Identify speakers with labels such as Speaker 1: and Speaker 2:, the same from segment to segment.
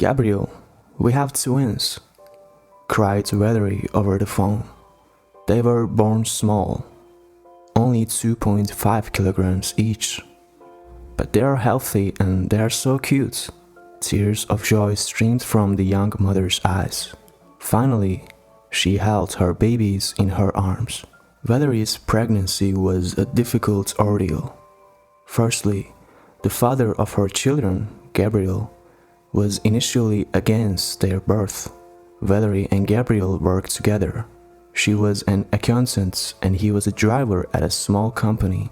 Speaker 1: Gabriel, we have twins, cried Valerie over the phone. They were born small, only 2.5 kilograms each. But they are healthy and they are so cute. Tears of joy streamed from the young mother's eyes. Finally, she held her babies in her arms. Valerie's pregnancy was a difficult ordeal. Firstly, the father of her children, Gabriel, was initially against their birth. Valerie and Gabriel worked together. She was an accountant and he was a driver at a small company.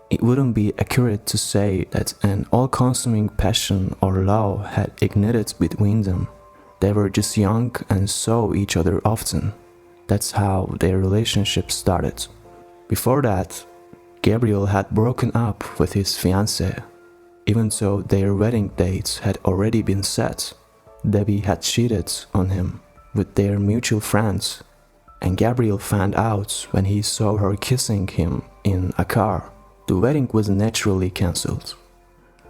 Speaker 1: It wouldn't be accurate to say that an all-consuming passion or love had ignited between them. They were just young and saw each other often. That's how their relationship started. Before that, Gabriel had broken up with his fiancée. Even though their wedding dates had already been set, Debbie had cheated on him with their mutual friends, and Gabriel found out when he saw her kissing him in a car. The wedding was naturally cancelled,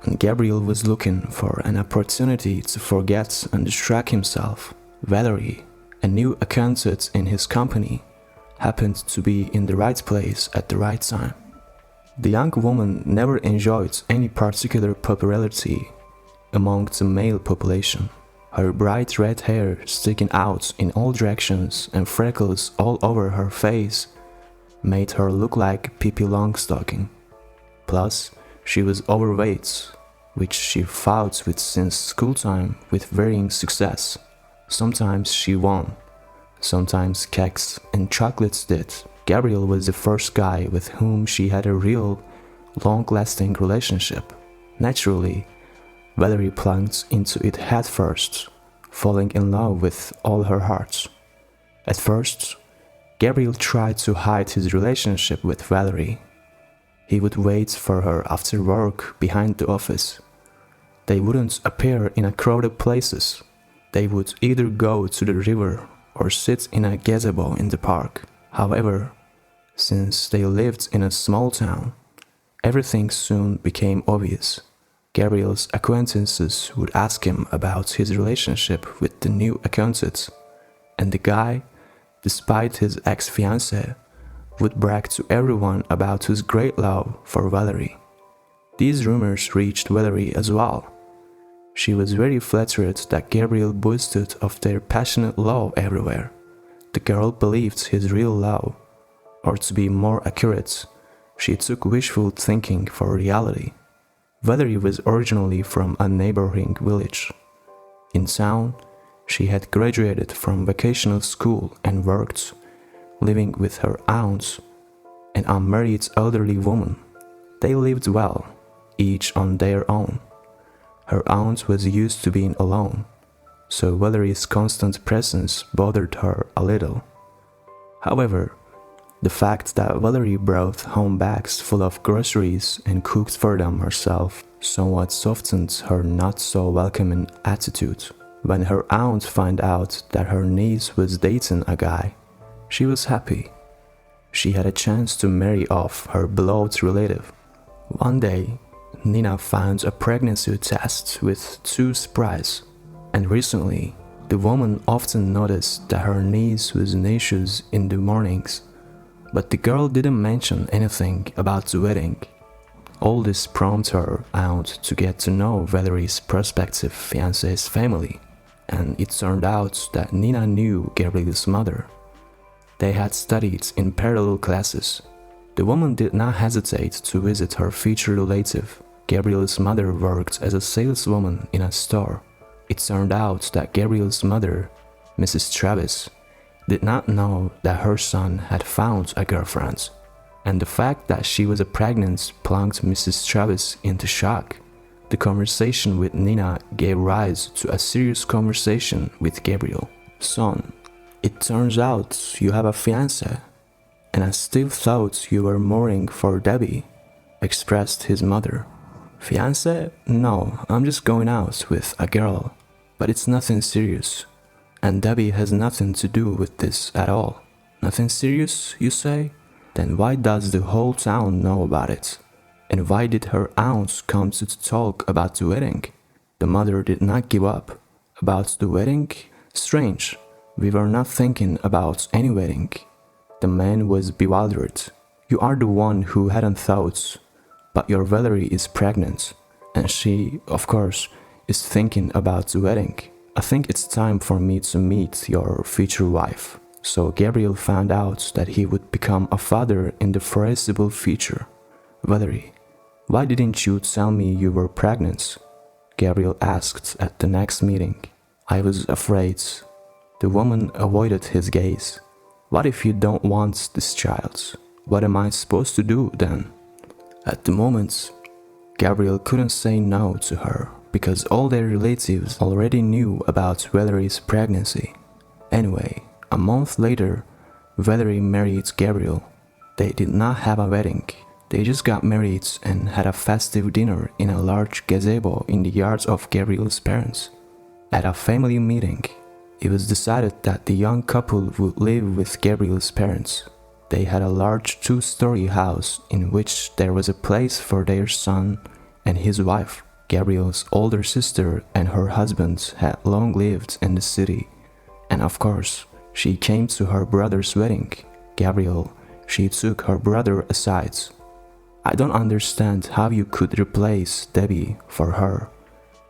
Speaker 1: and Gabriel was looking for an opportunity to forget and distract himself. Valerie, a new accountant in his company, happened to be in the right place at the right time. The young woman never enjoyed any particular popularity among the male population. Her bright red hair sticking out in all directions and freckles all over her face made her look like Pippi Longstocking. Plus, she was overweight, which she fought with since schooltime with varying success. Sometimes she won, sometimes cakes and chocolates did. Gabriel was the first guy with whom she had a real, long-lasting relationship. Naturally, Valerie plunged into it headfirst, falling in love with all her heart. At first, Gabriel tried to hide his relationship with Valerie. He would wait for her after work behind the office. They wouldn't appear in crowded places. They would either go to the river or sit in a gazebo in the park. However, since they lived in a small town, everything soon became obvious. Gabriel's acquaintances would ask him about his relationship with the new accountant, and the guy, despite his ex-fiancée, would brag to everyone about his great love for Valerie. These rumors reached Valerie as well. She was very flattered that Gabriel boasted of their passionate love everywhere. The girl believed his real love, or to be more accurate, she took wishful thinking for reality. Valerie was originally from a neighboring village. In town, she had graduated from vocational school and worked, living with her aunt, an unmarried elderly woman. They lived well, each on their own. Her aunt was used to being alone, so Valerie's constant presence bothered her a little. However, the fact that Valerie brought home bags full of groceries and cooked for them herself somewhat softened her not-so-welcoming attitude. When her aunt found out that her niece was dating a guy, she was happy. She had a chance to marry off her beloved relative. One day, Nina found a pregnancy test with 2 sprites, and recently, the woman often noticed that her niece was nauseous in the mornings. But the girl didn't mention anything about the wedding. All this prompted her aunt to get to know Valerie's prospective fiancé's family, and it turned out that Nina knew Gabriel's mother. They had studied in parallel classes. The woman did not hesitate to visit her future relative. Gabriel's mother worked as a saleswoman in a store. It turned out that Gabriel's mother, Mrs. Travis, did not know that her son had found a girlfriend, and the fact that she was pregnant plunged Mrs. Travis into shock. The conversation with Nina gave rise to a serious conversation with Gabriel. "Son, it turns out you have a fiancé, and I still thought you were mourning for Debbie," expressed his mother. "Fiancé? No, I'm just going out with a girl, but it's nothing serious. And Debbie has nothing to do with this at all." "Nothing serious, you say? Then why does the whole town know about it? And why did her aunt come to talk about the wedding?" The mother did not give up. About the wedding? Strange. We were not thinking about any wedding. The man was bewildered. You are the one who hadn't thought. But your Valerie is pregnant. And she, of course, is thinking about the wedding. I think it's time for me to meet your future wife. So Gabriel found out that he would become a father in the foreseeable future. Valerie, why didn't you tell me you were pregnant? Gabriel asked at the next meeting. I was afraid. The woman avoided his gaze. What if you don't want this child? What am I supposed to do then? At the moment, Gabriel couldn't say no to her because all their relatives already knew about Valerie's pregnancy. Anyway, a month later, Valerie married Gabriel. They did not have a wedding. They just got married and had a festive dinner in a large gazebo in the yard of Gabriel's parents. At a family meeting, it was decided that the young couple would live with Gabriel's parents. They had a large two-story house in which there was a place for their son and his wife. Gabriel's older sister and her husband had long lived in the city, and of course, she came to her brother's wedding. Gabriel, she took her brother aside. I don't understand how you could replace Debbie for her.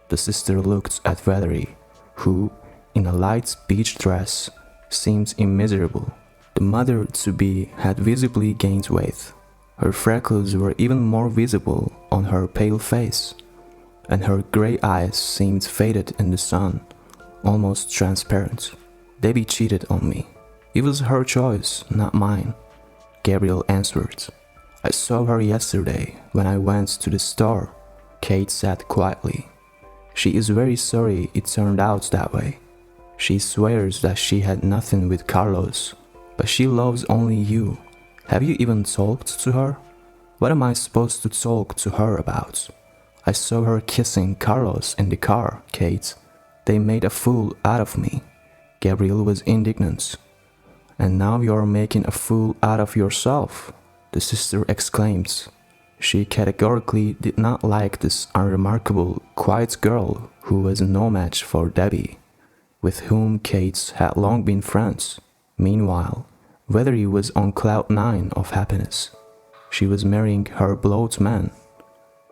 Speaker 1: The sister looked at Valerie, who, in a light beach dress, seemed immeasurable. The mother-to-be had visibly gained weight. Her freckles were even more visible on her pale face, and her gray eyes seemed faded in the sun, almost transparent. Debbie cheated on me. It was her choice, not mine, Gabriel answered. I saw her yesterday when I went to the store, Kate said quietly. She is very sorry it turned out that way. She swears that she had nothing with Carlos, but she loves only you. Have you even talked to her? What am I supposed to talk to her about? I saw her kissing Carlos in the car, Kate. They made a fool out of me. Gabriel was indignant. And now you're making a fool out of yourself, the sister exclaimed. She categorically did not like this unremarkable, quiet girl who was no match for Debbie, with whom Kate had long been friends. Meanwhile, Valerie was on cloud nine of happiness. She was marrying her beloved man.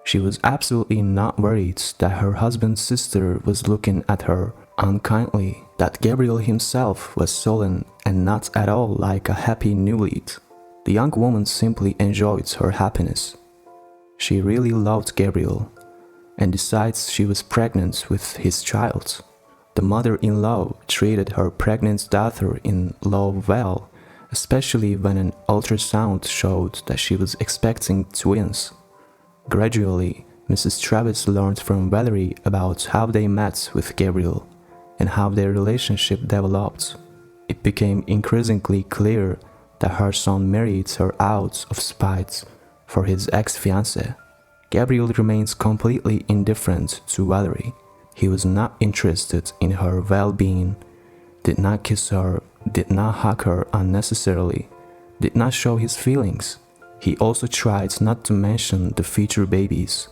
Speaker 1: She was absolutely not worried that her husband's sister was looking at her unkindly, that Gabriel himself was sullen and not at all like a happy newlywed. The young woman simply enjoyed her happiness. She really loved Gabriel, and besides she was pregnant with his child. The mother-in-law treated her pregnant daughter in love well, especially when an ultrasound showed that she was expecting twins. Gradually, Mrs. Travis learned from Valerie about how they met with Gabriel and how their relationship developed. It became increasingly clear that her son married her out of spite for his ex-fiancée. Gabriel remains completely indifferent to Valerie. He was not interested in her well-being, did not kiss her, did not hug her unnecessarily, did not show his feelings. He also tried not to mention the future babies,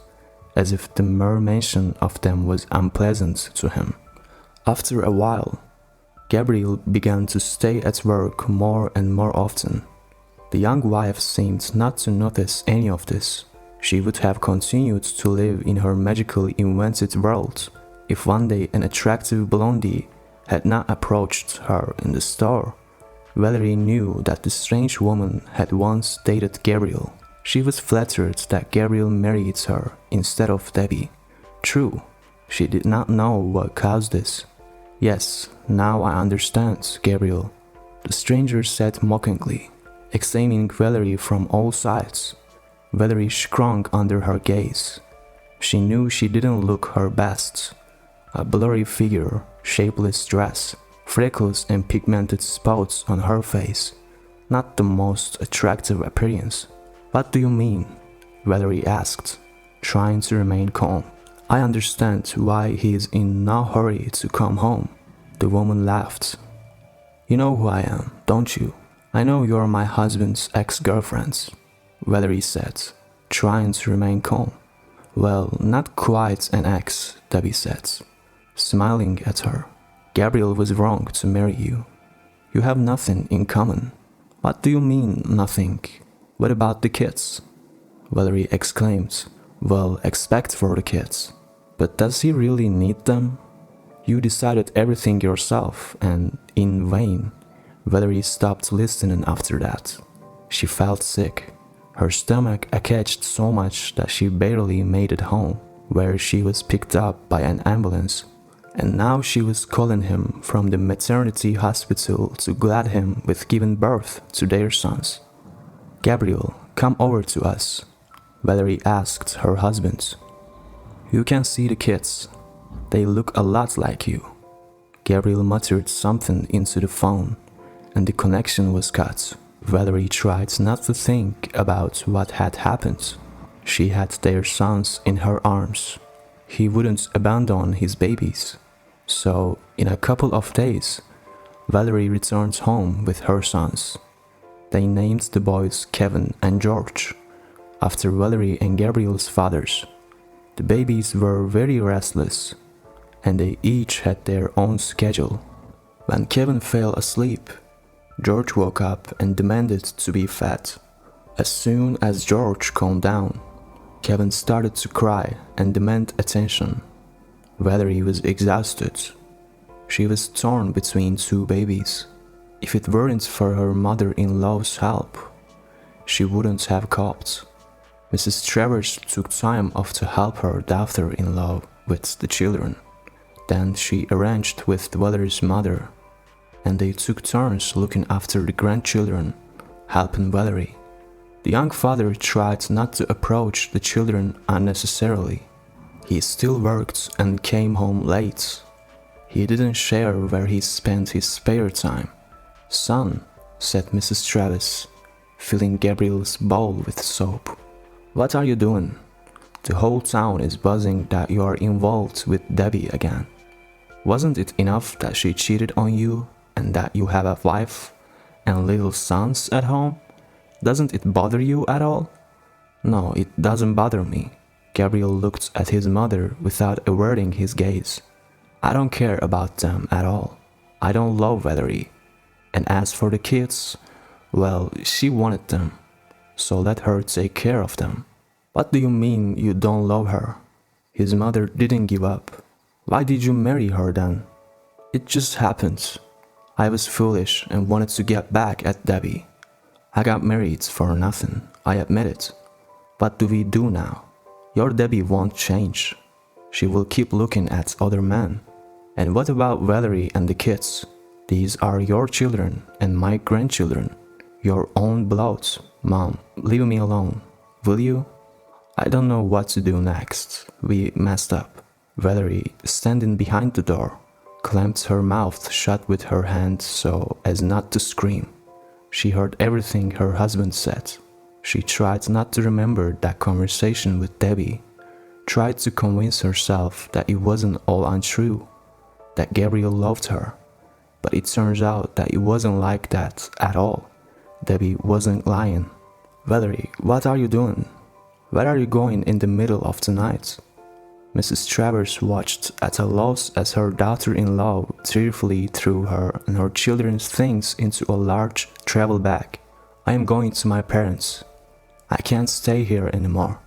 Speaker 1: as if the mere mention of them was unpleasant to him. After a while, Gabriel began to stay at work more and more often. The young wife seemed not to notice any of this. She would have continued to live in her magically invented world if one day an attractive blondie had not approached her in the store. Valerie knew that the strange woman had once dated Gabriel. She was flattered that Gabriel married her instead of Debbie. True, she did not know what caused this. Yes, now I understand, Gabriel, the stranger said mockingly, examining Valerie from all sides. Valerie shrunk under her gaze. She knew she didn't look her best. A blurry figure, shapeless dress, freckles and pigmented spots on her face. Not the most attractive appearance. What do you mean? Valerie asked, trying to remain calm. I understand why he is in no hurry to come home. The woman laughed. You know who I am, don't you? I know you're my husband's ex-girlfriend, Valerie said, trying to remain calm. Well, not quite an ex, Debbie said. smiling at her. Gabriel was wrong to marry you. You have nothing in common. What do you mean, nothing? What about the kids? Valerie exclaimed. Well, expect for the kids. But does he really need them? You decided everything yourself, and in vain. Valerie stopped listening after that. She felt sick. Her stomach ached so much that she barely made it home, where she was picked up by an ambulance. And now she was calling him from the maternity hospital to glad him with giving birth to their sons. Gabriel, come over to us, Valerie asked her husband. You can see the kids. They look a lot like you. Gabriel muttered something into the phone, and the connection was cut. Valerie tried not to think about what had happened. She had their sons in her arms. He wouldn't abandon his babies. So, in a couple of days, Valerie returned home with her sons. They named the boys Kevin and George, after Valerie and Gabriel's fathers. The babies were very restless, and they each had their own schedule. When Kevin fell asleep, George woke up and demanded to be fed. As soon as George calmed down, Kevin started to cry and demand attention. Valerie was exhausted. She was torn between two babies. If it weren't for her mother-in-law's help, she wouldn't have coped. Mrs. Travers took time off to help her daughter-in-law with the children. Then she arranged with Valerie's mother, and they took turns looking after the grandchildren, helping Valerie. The young father tried not to approach the children unnecessarily. He still worked and came home late. He didn't share where he spent his spare time. Son, said Mrs. Travis, filling Gabriel's bowl with soap. What are you doing? The whole town is buzzing that you are involved with Debbie again. Wasn't it enough that she cheated on you and that you have a wife and little sons at home? Doesn't it bother you at all? No, it doesn't bother me. Gabriel looked at his mother without averting his gaze. I don't care about them at all. I don't love Valerie. And as for the kids, well, she wanted them, so let her take care of them. What do you mean you don't love her? His mother didn't give up. Why did you marry her then? It just happened. I was foolish and wanted to get back at Debbie. I got married for nothing, I admit it. What do we do now? Your Debbie won't change. She will keep looking at other men. And what about Valerie and the kids? These are your children and my grandchildren. Your own blood. Mom, leave me alone, will you? I don't know what to do next. We messed up. Valerie, standing behind the door, clamped her mouth shut with her hand so as not to scream. She heard everything her husband said. She tried not to remember that conversation with Debbie, tried to convince herself that it wasn't all untrue, that Gabriel loved her, but it turns out that it wasn't like that at all. Debbie wasn't lying. Valerie, what are you doing? Where are you going in the middle of the night? Mrs. Travers watched at a loss as her daughter-in-law tearfully threw her and her children's things into a large travel bag. I am going to my parents. I can't stay here anymore.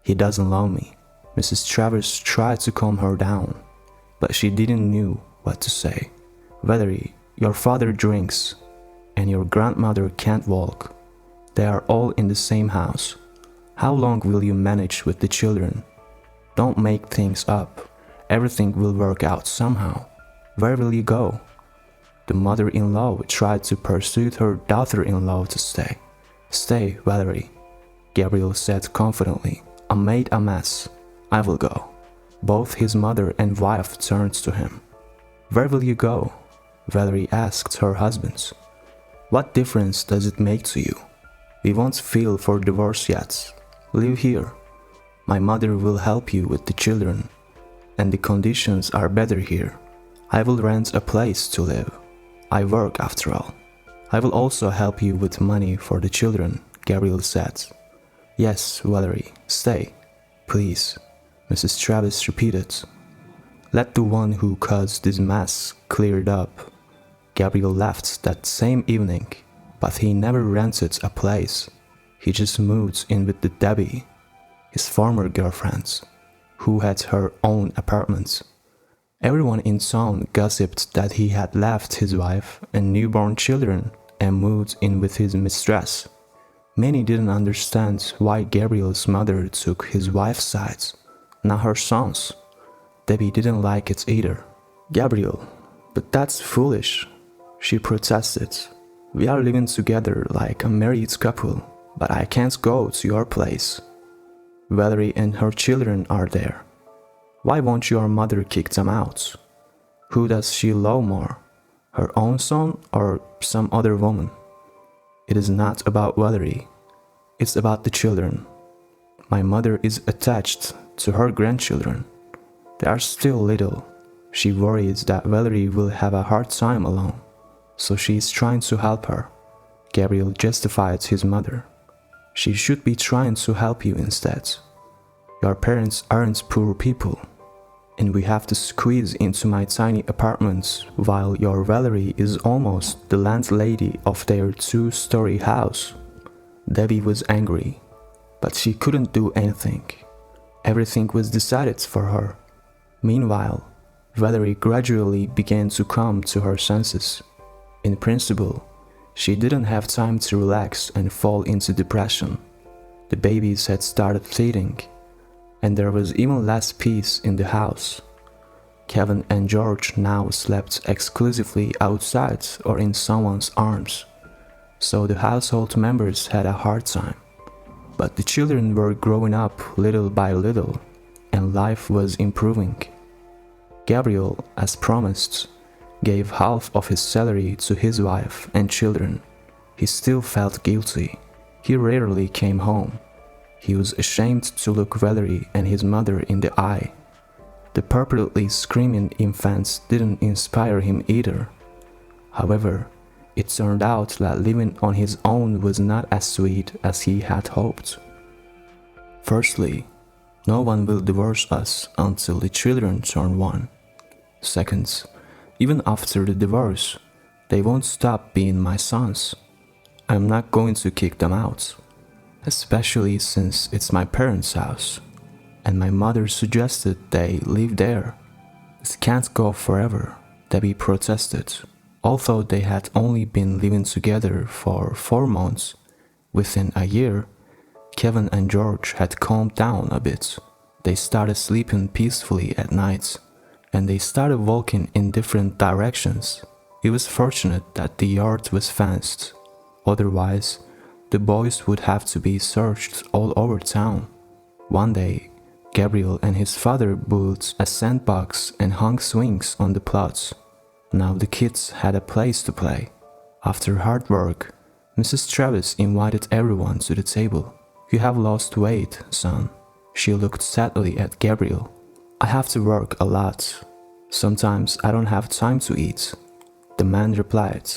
Speaker 1: He doesn't love me. Mrs. Travers tried to calm her down, but she didn't know what to say. Valerie, your father drinks, and your grandmother can't walk. They are all in the same house. How long will you manage with the children? Don't make things up. Everything will work out somehow. Where will you go? The mother-in-law tried to persuade her daughter-in-law to stay. Stay, Valerie, Gabriel said confidently. I made a mess. I will go. Both his mother and wife turned to him. Where will you go? Valerie asked her husband. What difference does it make to you? We won't file for divorce yet. Live here. My mother will help you with the children, and the conditions are better here. I will rent a place to live. I work after all. I will also help you with money for the children, Gabriel said. Yes, Valerie, stay, please, Mrs. Travis repeated. Let the one who caused this mess cleared up. Gabriel left that same evening, but he never rented a place. He just moved in with the Debbie, his former girlfriend, who had her own apartment. Everyone in town gossiped that he had left his wife and newborn children and moved in with his mistress. Many didn't understand why Gabriel's mother took his wife's side, not her son's. Debbie didn't like it either. Gabriel, but that's foolish, she protested. We are living together like a married couple, but I can't go to your place. Valerie and her children are there. Why won't your mother kick them out? Who does she love more, her own son or some other woman? It is not about Valerie, it's about the children. My mother is attached to her grandchildren. They are still little. She worries that Valerie will have a hard time alone, so she is trying to help her. Gabriel justified his mother. She should be trying to help you instead. Your parents aren't poor people, and we have to squeeze into my tiny apartment while your Valerie is almost the landlady of their 2-story house. Debbie was angry, but she couldn't do anything. Everything was decided for her. Meanwhile, Valerie gradually began to come to her senses. In principle, she didn't have time to relax and fall into depression. The babies had started feeding, and there was even less peace in the house. Kevin and George now slept exclusively outside or in someone's arms, so the household members had a hard time. But the children were growing up little by little, and life was improving. Gabriel, as promised, gave half of his salary to his wife and children. He still felt guilty. He rarely came home. He was ashamed to look Valerie and his mother in the eye. The purportedly screaming infants didn't inspire him either. However, it turned out that living on his own was not as sweet as he had hoped. Firstly, no one will divorce us until the children turn 1. Second, even after the divorce, they won't stop being my sons. I'm not going to kick them out, especially since it's my parents' house, and my mother suggested they live there. It can't go forever, Debbie protested. Although they had only been living together for 4 months, within a year, Kevin and George had calmed down a bit. They started sleeping peacefully at night, and they started walking in different directions. It was fortunate that the yard was fenced. Otherwise, the boys would have to be searched all over town. One day, Gabriel and his father built a sandbox and hung swings on the plots. Now the kids had a place to play. After hard work, Mrs. Travis invited everyone to the table. You have lost weight, son. She looked sadly at Gabriel. I have to work a lot. Sometimes I don't have time to eat. The man replied,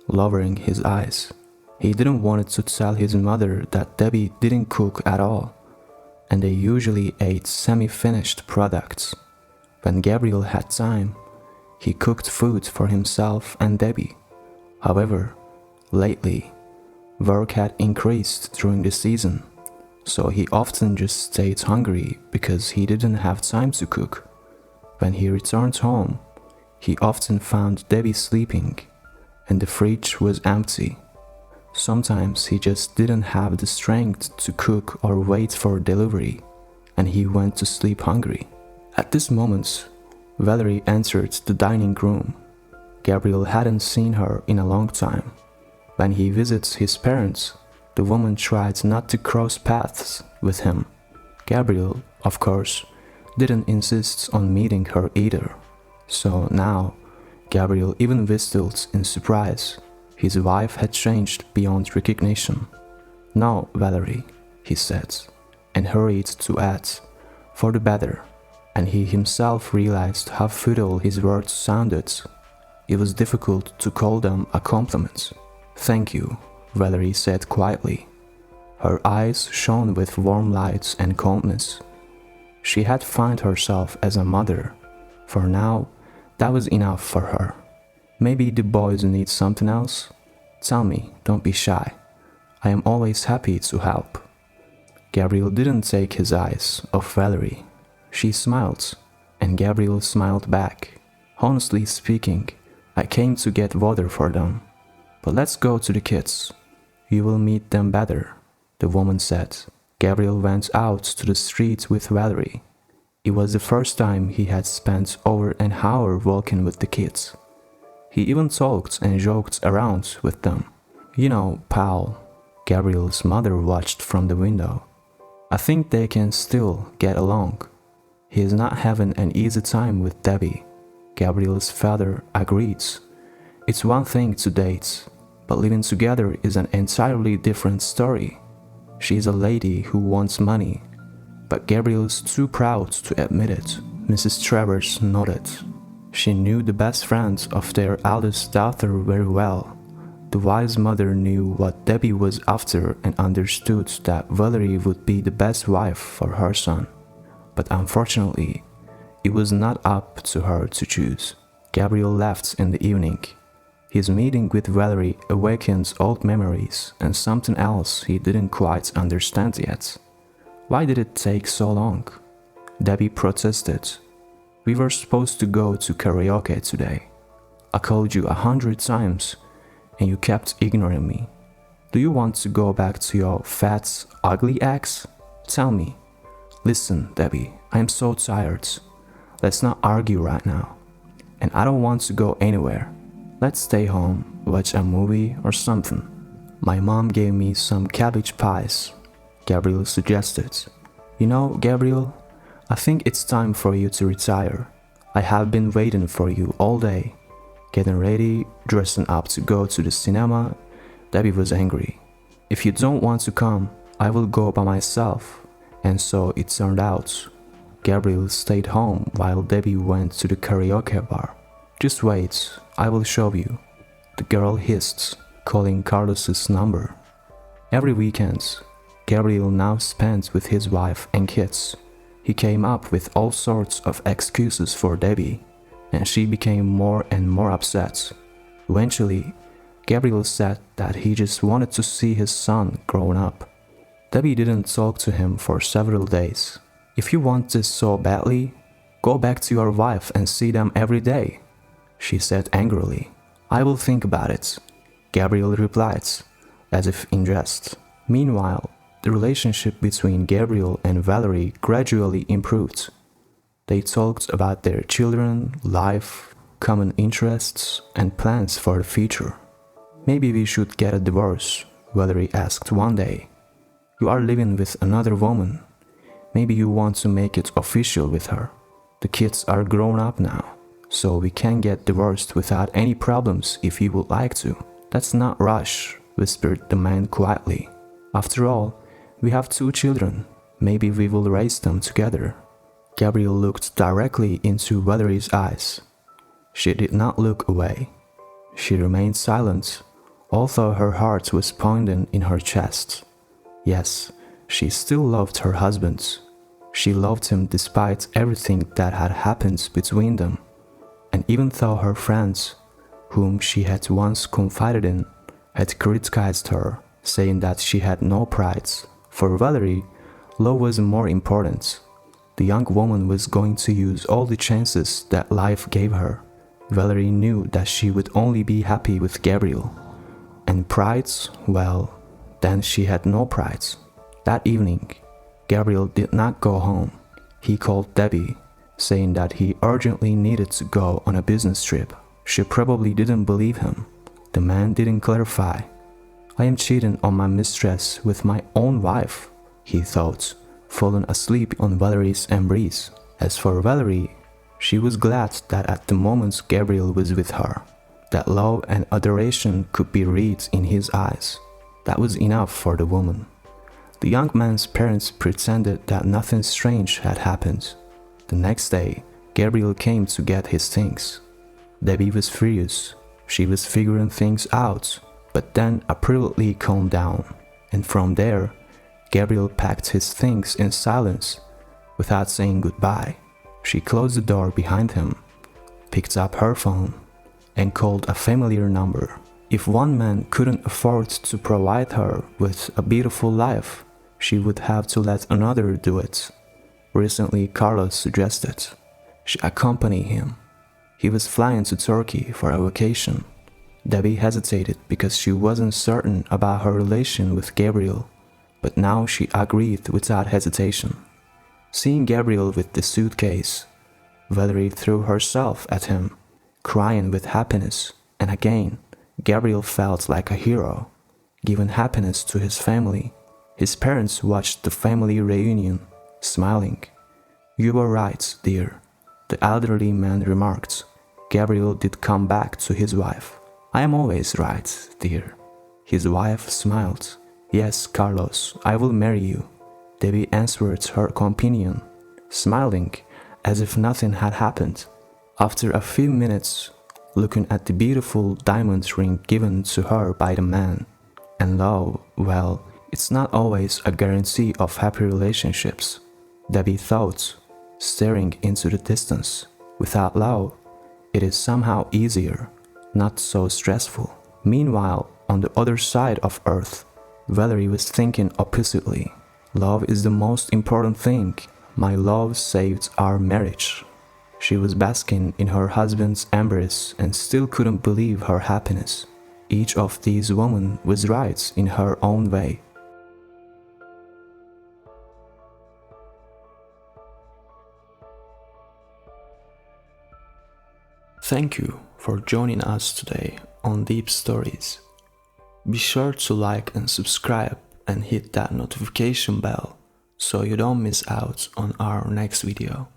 Speaker 1: lowering his eyes. He didn't want to tell his mother that Debbie didn't cook at all, and they usually ate semi-finished products. When Gabriel had time, he cooked food for himself and Debbie. However, lately, work had increased during the season, so he often just stayed hungry because he didn't have time to cook. When he returned home, he often found Debbie sleeping, and the fridge was empty. Sometimes he just didn't have the strength to cook or wait for delivery, and he went to sleep hungry. At this moment, Valerie entered the dining room. Gabriel hadn't seen her in a long time. When he visits his parents, the woman tried not to cross paths with him. Gabriel, of course, didn't insist on meeting her either. So now, Gabriel even whistled in surprise. His wife had changed beyond recognition. "No, Valerie," he said, and hurried to add, "for the better," and he himself realized how futile his words sounded. It was difficult to call them a compliment. "Thank you," Valerie said quietly. Her eyes shone with warm light and calmness. She had found herself as a mother, For now, that was enough for her. Maybe the boys need something else? Tell me, don't be shy. I am always happy to help. Gabriel didn't take his eyes off Valerie. She smiled, and Gabriel smiled back. Honestly speaking, I came to get water for them. But let's go to the kids. You will meet them better, the woman said. Gabriel went out to the street with Valerie. It was the first time he had spent over an hour walking with the kids. He even talked and joked around with them. You know, pal, Gabriel's mother watched from the window. I think they can still get along. He is not having an easy time with Debbie. Gabriel's father agreed. It's one thing to date, but living together is an entirely different story. She's a lady who wants money, but Gabriel's too proud to admit it. Mrs. Travers nodded. She knew the best friend of their eldest daughter very well. The wise mother knew what Debbie was after and understood that Valerie would be the best wife for her son. But unfortunately, it was not up to her to choose. Gabriel left in the evening. His meeting with Valerie awakened old memories and something else he didn't quite understand yet. Why did it take so long? Debbie protested. We were supposed to go to karaoke today. I called you 100 times and you kept ignoring me. Do you want to go back to your fat, ugly ex? Tell me. Listen, Debbie, I am so tired. Let's not argue right now. And I don't want to go anywhere. Let's stay home, watch a movie or something. My mom gave me some cabbage pies, Gabriel suggested. You know, Gabriel, I think it's time for you to retire. I have been waiting for you all day. Getting ready, dressing up to go to the cinema. Debbie was angry. If you don't want to come, I will go by myself. And so it turned out. Gabriel stayed home while Debbie went to the karaoke bar. Just wait, I will show you, the girl hissed, calling Carlos's number. Every weekend, Gabriel now spent with his wife and kids. He came up with all sorts of excuses for Debbie, and she became more and more upset. Eventually, Gabriel said that he just wanted to see his son grown up. Debbie didn't talk to him for several days. If you want this so badly, go back to your wife and see them every day, she said angrily. I will think about it, Gabriel replied, as if in jest. Meanwhile, the relationship between Gabriel and Valerie gradually improved. They talked about their children, life, common interests, and plans for the future. Maybe we should get a divorce, Valerie asked one day. You are living with another woman. Maybe you want to make it official with her. The kids are grown up now, so we can get divorced without any problems if you would like to. Let's not rush, whispered the man quietly. After all, we have 2 children. Maybe we will raise them together. Gabriel looked directly into Valerie's eyes. She did not look away. She remained silent, although her heart was pounding in her chest. Yes, she still loved her husband. She loved him despite everything that had happened between them. And even though her friends, whom she had once confided in, had criticized her, saying that she had no pride, for Valerie, love was more important. The young woman was going to use all the chances that life gave her. Valerie knew that she would only be happy with Gabriel. And pride, well, then she had no pride. That evening, Gabriel did not go home. He called Debbie, saying that he urgently needed to go on a business trip. She probably didn't believe him. The man didn't clarify. I am cheating on my mistress with my own wife, he thought, falling asleep on Valerie's embrace. As for Valerie, she was glad that at the moment Gabriel was with her, that love and adoration could be read in his eyes. That was enough for the woman. The young man's parents pretended that nothing strange had happened. The next day, Gabriel came to get his things. Debbie was furious. She was figuring things out, but then abruptly calmed down. And from there, Gabriel packed his things in silence, without saying goodbye. She closed the door behind him, picked up her phone, and called a familiar number. If one man couldn't afford to provide her with a beautiful life, she would have to let another do it. Recently, Carlos suggested she accompany him. He was flying to Turkey for a vacation. Debbie hesitated because she wasn't certain about her relation with Gabriel, but now she agreed without hesitation. Seeing Gabriel with the suitcase, Valerie threw herself at him, crying with happiness, and again, Gabriel felt like a hero, giving happiness to his family. His parents watched the family reunion, smiling. "You were right, dear," the elderly man remarked. Gabriel did come back to his wife. "I am always right, dear." His wife smiled. "Yes, Carlos, I will marry you," Debbie answered her companion, smiling as if nothing had happened. After a few minutes, looking at the beautiful diamond ring given to her by the man, and love, well, it's not always a guarantee of happy relationships, Debbie thought, staring into the distance. Without love, it is somehow easier, not so stressful. Meanwhile, on the other side of Earth, Valerie was thinking oppositely. "Love is the most important thing. My love saved our marriage." She was basking in her husband's embrace and still couldn't believe her happiness. Each of these women was right in her own way. Thank you for joining us today on Deep Stories. Be sure to like and subscribe and hit that notification bell so you don't miss out on our next video.